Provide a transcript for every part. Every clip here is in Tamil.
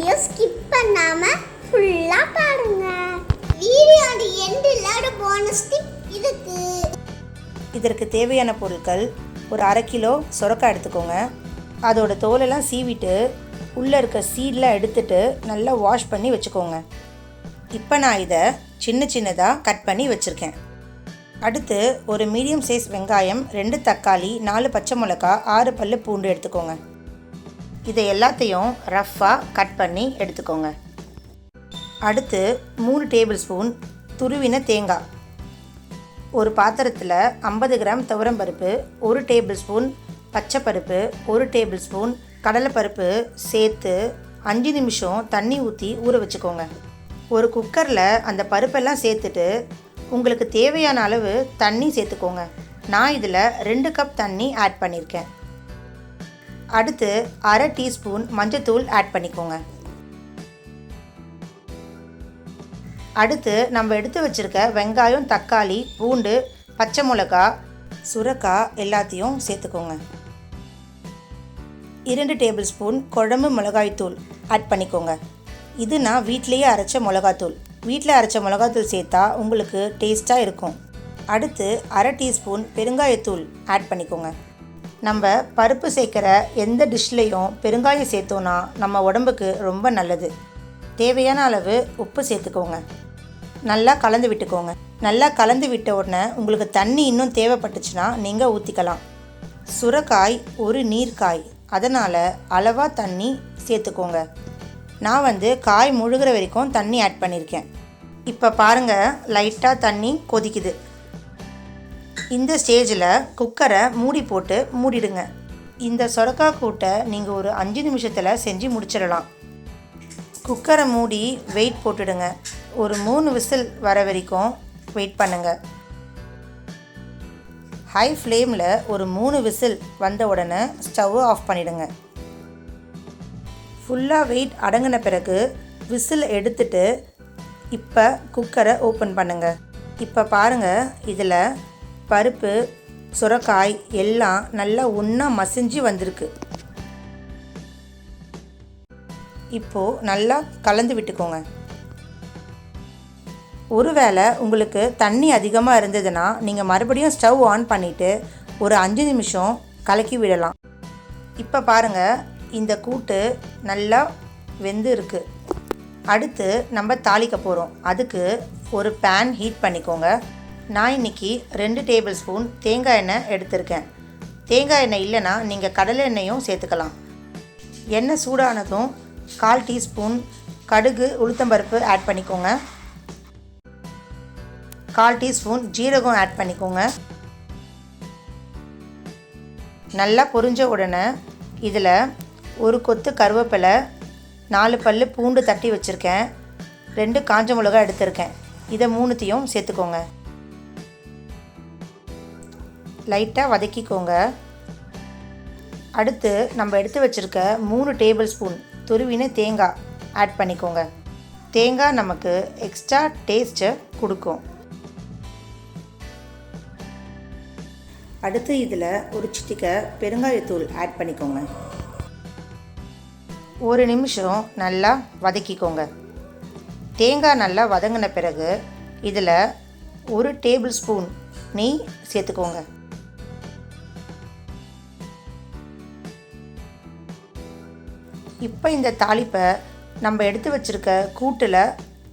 வீடியோ ஸ்கிப் பண்ணாம ஃபுல்லா பாருங்க. வீடியோட எண்டில் ஒரு போனஸ் டிப் இருக்கு. இதற்கு தேவையான பொருட்கள்: ஒரு 1/2 கிலோ சொரக்காய் எடுத்துக்கோங்க. அதோட தோலெல்லாம் சீவிட்டு உள்ளே இருக்க சீடெலாம் எடுத்துட்டு நல்லா வாஷ் பண்ணி வச்சுக்கோங்க. இப்போ நான் இதை சின்ன சின்னதாக கட் பண்ணி வச்சுருக்கேன். அடுத்து ஒரு மீடியம் சைஸ் வெங்காயம், 2 தக்காளி, 4 பச்சை மிளகாய், 6 பல்லு பூண்டு எடுத்துக்கோங்க. இதை எல்லாத்தையும் ரஃப்பாக கட் பண்ணி எடுத்துக்கோங்க. அடுத்து 3 டேபிள் ஸ்பூன் துருவின தேங்காய். ஒரு பாத்திரத்தில் 50 கிராம் துவரம்பருப்பு, 1 டேபிள் ஸ்பூன் பச்சைப்பருப்பு, 1 டேபிள் ஸ்பூன் கடலைப்பருப்பு சேர்த்து 5 நிமிஷம் தண்ணி ஊற்றி ஊற வச்சுக்கோங்க. ஒரு குக்கரில் அந்த பருப்பெல்லாம் சேர்த்துட்டு உங்களுக்கு தேவையான அளவு தண்ணி சேர்த்துக்கோங்க. நான் இதில் 2 கப் தண்ணி ஆட் பண்ணியிருக்கேன். அடுத்து 1/2 டீஸ்பூன் மஞ்சத்தூள் ஆட் பண்ணிக்கோங்க. அடுத்து நம்ம எடுத்து வச்சுருக்க வெங்காயம், தக்காளி, பூண்டு, பச்சை மிளகாய், சுரக்காய் எல்லாத்தையும் சேர்த்துக்கோங்க. 2 டேபிள் ஸ்பூன் குழம்பு மிளகாய்த்தூள் ஆட் பண்ணிக்கோங்க. இது நான் வீட்டிலேயே அரைச்ச மிளகாத்தூள். வீட்டில் அரைச்ச மிளகாத்தூள் சேர்த்தா உங்களுக்கு டேஸ்ட்டாக இருக்கும். அடுத்து 1/2 டீஸ்பூன் பெருங்காயத்தூள் ஆட் பண்ணிக்கோங்க. நம்ம பருப்பு சேர்க்குற எந்த டிஷ்லேயும் பெருங்காயம் சேர்த்தோன்னா நம்ம உடம்புக்கு ரொம்ப நல்லது. தேவையான அளவு உப்பு சேர்த்துக்கோங்க. நல்லா கலந்து விட்டுக்கோங்க. நல்லா கலந்து விட்ட உடனே உங்களுக்கு தண்ணி இன்னும் தேவைப்பட்டுச்சுன்னா நீங்கள் ஊற்றிக்கலாம். சுரக்காய் ஒரு நீர்க்காய், அதனால் அளவாக தண்ணி சேர்த்துக்கோங்க. நான் காய் முழுகிற வரைக்கும் தண்ணி ஆட் பண்ணியிருக்கேன். இப்போ பாருங்கள், லைட்டாக தண்ணி கொதிக்குது. இந்த ஸ்டேஜில் குக்கரை மூடி போட்டு மூடிடுங்க. இந்த சொரக்காய் கூட்டை நீங்கள் ஒரு 5 நிமிஷத்தில் செஞ்சு முடிச்சிடலாம். குக்கரை மூடி வெயிட் போட்டுடுங்க. ஒரு 3 விசில் வர வரைக்கும் வெயிட் பண்ணுங்கள். ஹை ஃப்ளேமில் ஒரு 3 விசில் வந்த உடனே ஸ்டவ்வை ஆஃப் பண்ணிவிடுங்க. ஃபுல்லாக வெயிட் அடங்கின பிறகு விசில் எடுத்துட்டு இப்போ குக்கரை ஓப்பன் பண்ணுங்கள். இப்போ பாருங்கள், இதில் பருப்பு, சுரக்காய் எல்லாம் நல்லா ஒன்றா மசிஞ்சு வந்திருக்கு. இப்போது நல்லா கலந்து விட்டுக்கோங்க. ஒருவேளை உங்களுக்கு தண்ணி அதிகமாக இருந்ததுன்னா நீங்கள் மறுபடியும் ஸ்டவ் ஆன் பண்ணிவிட்டு ஒரு 5 நிமிஷம் கலக்கி விடலாம். இப்போ பாருங்கள், இந்த கூட்டு நல்லா வெந்து இருக்குது. அடுத்து நம்ம தாளிக்க போகிறோம். அதுக்கு ஒரு பேன் ஹீட் பண்ணிக்கோங்க. நான் இன்றைக்கி 2 டேபிள் ஸ்பூன் தேங்காய் எண்ணெய் எடுத்திருக்கேன். தேங்காய் எண்ணெய் இல்லைன்னா நீங்கள் கடலை எண்ணெயும் சேர்த்துக்கலாம். எண்ணெய் சூடானதும் 1/4 டீஸ்பூன் கடுகு, உளுத்தம்பருப்பு ஆட் பண்ணிக்கோங்க. 1/4 டீஸ்பூன் ஜீரகம் ஆட் பண்ணிக்கோங்க. நல்லா பொரிஞ்ச உடனே இதில் ஒரு கொத்து கருவேப்பிலை, 4 பல்லு பூண்டு தட்டி வச்சுருக்கேன், 2 காஞ்ச மிளகாய் எடுத்திருக்கேன். இதை 3த்தையும் சேர்த்துக்கோங்க. லைட்டாக வதக்கிக்கோங்க. அடுத்து நம்ம எடுத்து வச்சுருக்க 3 டேபிள் ஸ்பூன் துருவின தேங்காய் ஆட் பண்ணிக்கோங்க. தேங்காய் நமக்கு எக்ஸ்ட்ரா டேஸ்ட்டை கொடுக்கும். அடுத்து இதில் ஒரு சிட்டிகை பெருங்காயத்தூள் ஆட் பண்ணிக்கோங்க. 1 நிமிஷம் நல்லா வதக்கிக்கோங்க. தேங்காய் நல்லா வதங்கின பிறகு இதில் 1 டேபிள் ஸ்பூன் நெய் சேர்த்துக்கோங்க. இப்போ இந்த தாளிப்பை நம்ம எடுத்து வச்சுருக்க கூட்டில்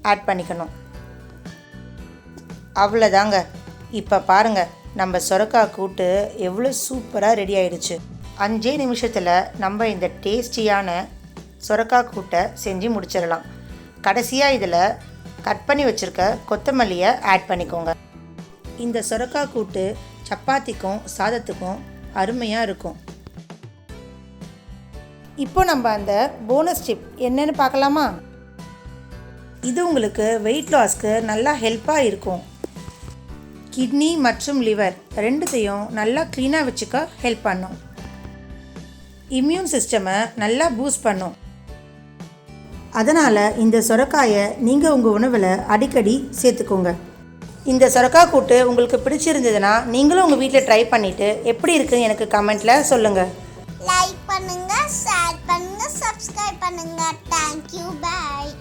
ஆட் பண்ணிக்கணும். அவ்வளோதாங்க. இப்போ பாருங்கள், நம்ம சொரக்காய் கூட்டு எவ்வளோ சூப்பராக ரெடி ஆயிடுச்சு. 5 நிமிஷத்தில் நம்ம இந்த டேஸ்டியான சொரக்காய் கூட்டை செஞ்சு முடிச்சிடலாம். கடைசியாக இதில் கட் பண்ணி வச்சுருக்க கொத்தமல்லியை ஆட் பண்ணிக்கோங்க. இந்த சொரக்காய் கூட்டு சப்பாத்திக்கும் சாதத்துக்கும் அருமையாக இருக்கும். இப்போ நம்ம அந்த போனஸ் டிப் என்னன்னு பார்க்கலாமா? இது உங்களுக்கு வெயிட் லாஸ்க்கு நல்லா ஹெல்ப்பாக இருக்கும். கிட்னி மற்றும் லிவர் ரெண்டுத்தையும் நல்லா க்ளீனாக வச்சுக்க ஹெல்ப் பண்ணும். இம்யூன் சிஸ்டமை நல்லா பூஸ்ட் பண்ணும். அதனால் இந்த சொரக்காயை நீங்கள் உங்கள் உணவில் அடிக்கடி சேர்த்துக்கோங்க. இந்த சொரக்காய் கூட்டு உங்களுக்கு பிடிச்சிருந்ததுன்னா நீங்களும் உங்கள் வீட்டில் ட்ரை பண்ணிவிட்டு எப்படி இருக்குன்னு எனக்கு கமெண்ட்டில் சொல்லுங்கள். லைக் பண்ணுங்கள், ஷேர் பண்ணுங்கள், சப்ஸ்கிரைப் பண்ணுங்க. தேங்க்யூ, பாய்.